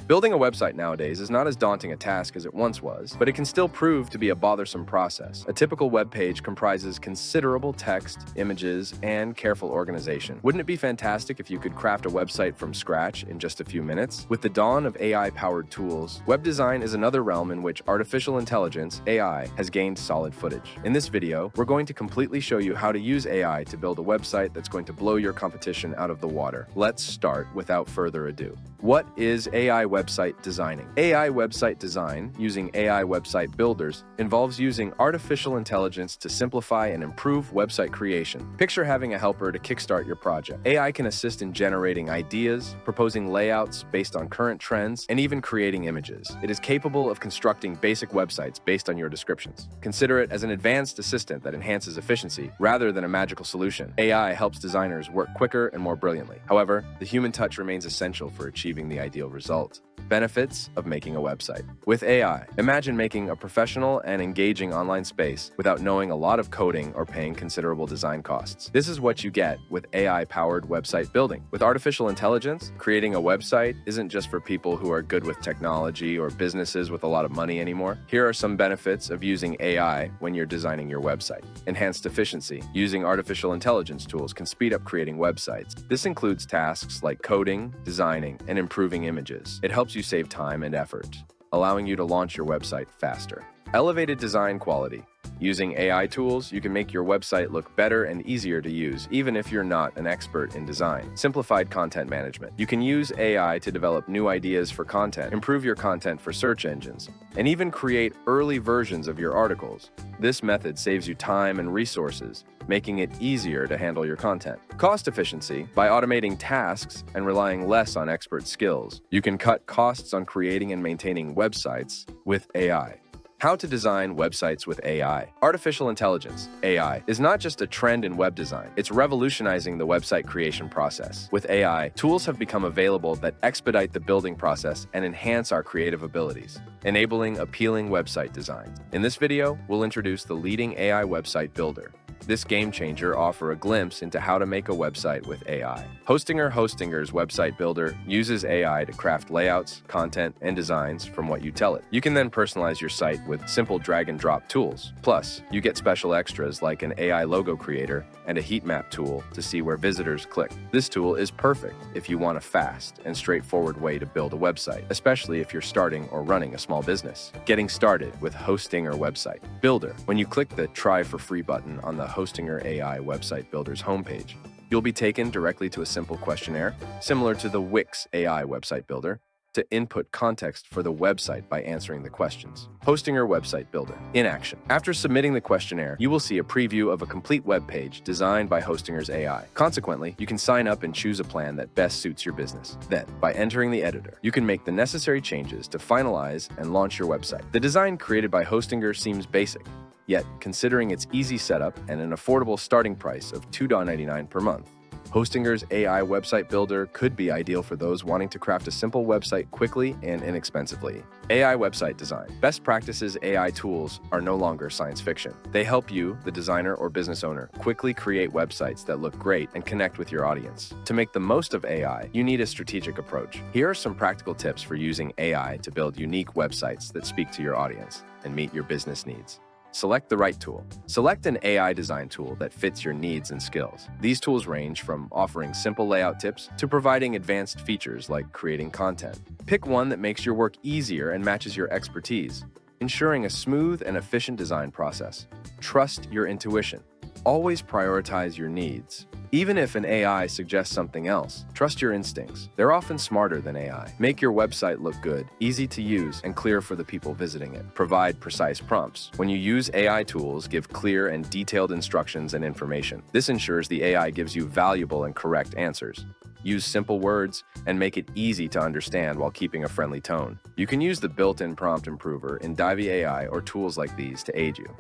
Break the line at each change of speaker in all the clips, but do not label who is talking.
Building a website nowadays is not as daunting a task as it once was, but it can still prove to be a bothersome process. A typical web page comprises considerable text, images, and careful organization. Wouldn't it be fantastic if you could craft a website from scratch in just a few minutes? With the dawn of AI-powered tools, web design is another realm in which artificial intelligence, AI, has gained solid footage. In this video, we're going to completely show you how to use AI to build a website that's going to blow your competition out of the water. Let's start without further ado. What is AI website designing? AI website design, using AI website builders, involves using artificial intelligence to simplify and improve website creation. Picture having a helper to kickstart your project. AI can assist in generating ideas, proposing layouts based on current trends, and even creating images. It is capable of constructing basic websites based on your descriptions. Consider it as an advanced assistant that enhances efficiency rather than a magical solution. AI helps designers work quicker and more brilliantly. However, the human touch remains essential for achieving the ideal result. Benefits of making a website. With AI, imagine making a professional and engaging online space without knowing a lot of coding or paying considerable design costs. This is what you get with AI-powered website building. With artificial intelligence, creating a website isn't just for people who are good with technology or businesses with a lot of money anymore. Here are some benefits of using AI when you're designing your website. Enhanced efficiency. Using artificial intelligence tools can speed up creating websites. This includes tasks like coding, designing, and improving images. It helps you save time and effort, allowing you to launch your website faster. Elevated design quality. Using AI tools, you can make your website look better and easier to use, even if you're not an expert in design. Simplified content management. You can use AI to develop new ideas for content, improve your content for search engines, and even create early versions of your articles. This method saves you time and resources, making it easier to handle your content. Cost efficiency. By automating tasks and relying less on expert skills, you can cut costs on creating and maintaining websites with AI. How to design websites with AI. Artificial intelligence, AI, is not just a trend in web design. It's revolutionizing the website creation process. With AI, tools have become available that expedite the building process and enhance our creative abilities, enabling appealing website designs. In this video, we'll introduce the leading AI website builder. This game changer offers a glimpse into how to make a website with AI. Hostinger's website builder uses AI to craft layouts, content, and designs from what you tell it. You can then personalize your site with simple drag and drop tools. Plus, you get special extras like an AI logo creator and a heat map tool to see where visitors click. This tool is perfect if you want a fast and straightforward way to build a website, especially if you're starting or running a small business. Getting started with Hostinger website builder. When you click the Try for Free button on the Hostinger AI website builder's homepage, you'll be taken directly to a simple questionnaire, similar to the Wix AI website builder, to input context for the website by answering the questions. Hostinger website builder in action. After submitting the questionnaire, you will see a preview of a complete web page designed by Hostinger's AI. Consequently, you can sign up and choose a plan that best suits your business. Then, by entering the editor, you can make the necessary changes to finalize and launch your website. The design created by Hostinger seems basic, yet considering its easy setup and an affordable starting price of $2.99 per month, Hostinger's AI website builder could be ideal for those wanting to craft a simple website quickly and inexpensively. AI website design. Best practices AI tools are no longer science fiction. They help you, the designer or business owner, quickly create websites that look great and connect with your audience. To make the most of AI, you need a strategic approach. Here are some practical tips for using AI to build unique websites that speak to your audience and meet your business needs. Select the right tool. Select an AI design tool that fits your needs and skills. These tools range from offering simple layout tips to providing advanced features like creating content. Pick one that makes your work easier and matches your expertise, ensuring a smooth and efficient design process. Trust your intuition. Always prioritize your needs. Even if an AI suggests something else, trust your instincts. They're often smarter than AI. Make your website look good, easy to use, and clear for the people visiting it. Provide precise prompts. When you use AI tools, give clear and detailed instructions and information. This ensures the AI gives you valuable and correct answers. Use simple words and make it easy to understand while keeping a friendly tone. You can use the built-in prompt improver in Divi AI or tools like these to aid you.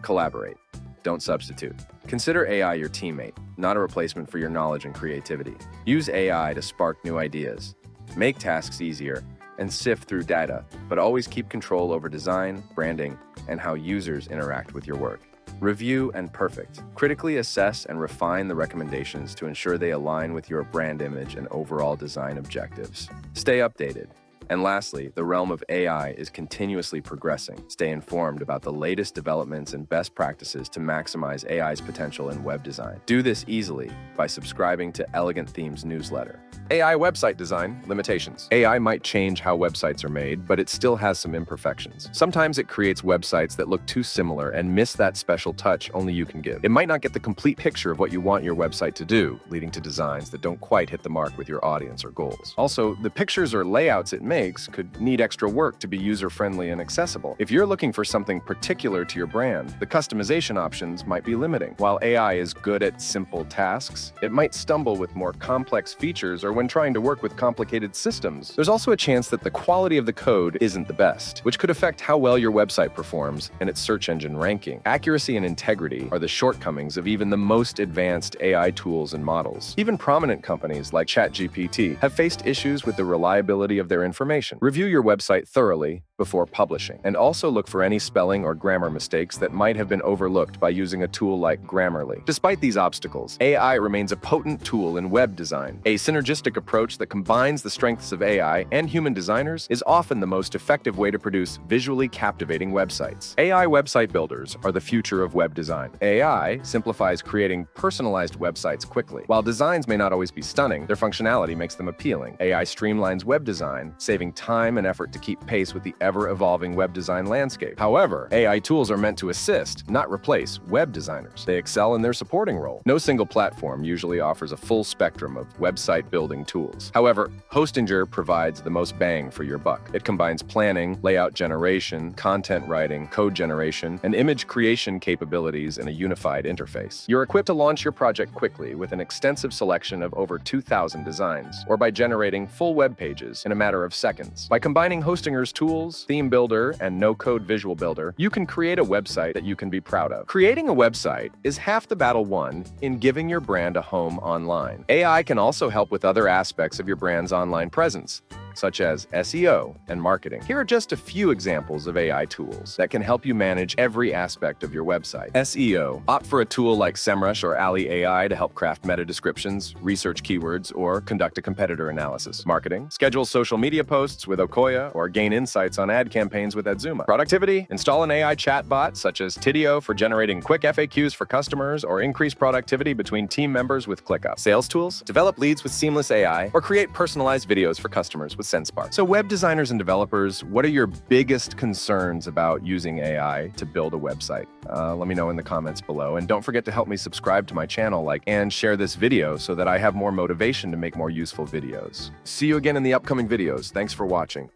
Collaborate. Don't substitute. Consider AI your teammate, not a replacement for your knowledge and creativity. Use AI to spark new ideas, make tasks easier, and sift through data, but always keep control over design, branding, and how users interact with your work. Review and perfect. Critically assess and refine the recommendations to ensure they align with your brand image and overall design objectives. Stay updated. And lastly, the realm of AI is continuously progressing. Stay informed about the latest developments and best practices to maximize AI's potential in web design. Do this easily by subscribing to Elegant Themes newsletter. AI website design limitations. AI might change how websites are made, but it still has some imperfections. Sometimes it creates websites that look too similar and miss that special touch only you can give. It might not get the complete picture of what you want your website to do, leading to designs that don't quite hit the mark with your audience or goals. Also, the pictures or layouts it makes could need extra work to be user-friendly and accessible. If you're looking for something particular to your brand, the customization options might be limiting. While AI is good at simple tasks, it might stumble with more complex features or when trying to work with complicated systems. There's also a chance that the quality of the code isn't the best, which could affect how well your website performs and its search engine ranking. Accuracy and integrity are the shortcomings of even the most advanced AI tools and models. Even prominent companies like ChatGPT have faced issues with the reliability of their information. Review your website thoroughly before publishing, and also look for any spelling or grammar mistakes that might have been overlooked by using a tool like Grammarly. Despite these obstacles, AI remains a potent tool in web design. A synergistic approach that combines the strengths of AI and human designers is often the most effective way to produce visually captivating websites. AI website builders are the future of web design. AI simplifies creating personalized websites quickly. While designs may not always be stunning, their functionality makes them appealing. AI streamlines web design, saving time and effort to keep pace with the ever-evolving web design landscape. However, AI tools are meant to assist, not replace, web designers. They excel in their supporting role. No single platform usually offers a full spectrum of website building tools. However, Hostinger provides the most bang for your buck. It combines planning, layout generation, content writing, code generation, and image creation capabilities in a unified interface. You're equipped to launch your project quickly with an extensive selection of over 2,000 designs, or by generating full web pages in a matter of seconds. By combining Hostinger's tools, Theme Builder, and no-code Visual Builder, you can create a website that you can be proud of. Creating a website is half the battle won in giving your brand a home online. AI can also help with other aspects of your brand's online presence, such as SEO and marketing. Here are just a few examples of AI tools that can help you manage every aspect of your website. SEO. Opt for a tool like SEMrush or Ali AI to help craft meta descriptions, research keywords, or conduct a competitor analysis. Marketing. Schedule social media posts with Okoya or gain insights on ad campaigns with Adzuma. Productivity. Install an AI chatbot such as Tidio for generating quick FAQs for customers or increase productivity between team members with ClickUp. Sales tools. Develop leads with Seamless AI or create personalized videos for customers with SenseSpark. So web designers and developers, what are your biggest concerns about using AI to build a website? Let me know in the comments below. And don't forget to help me subscribe to my channel, and share this video so that I have more motivation to make more useful videos. See you again in the upcoming videos. Thanks for watching.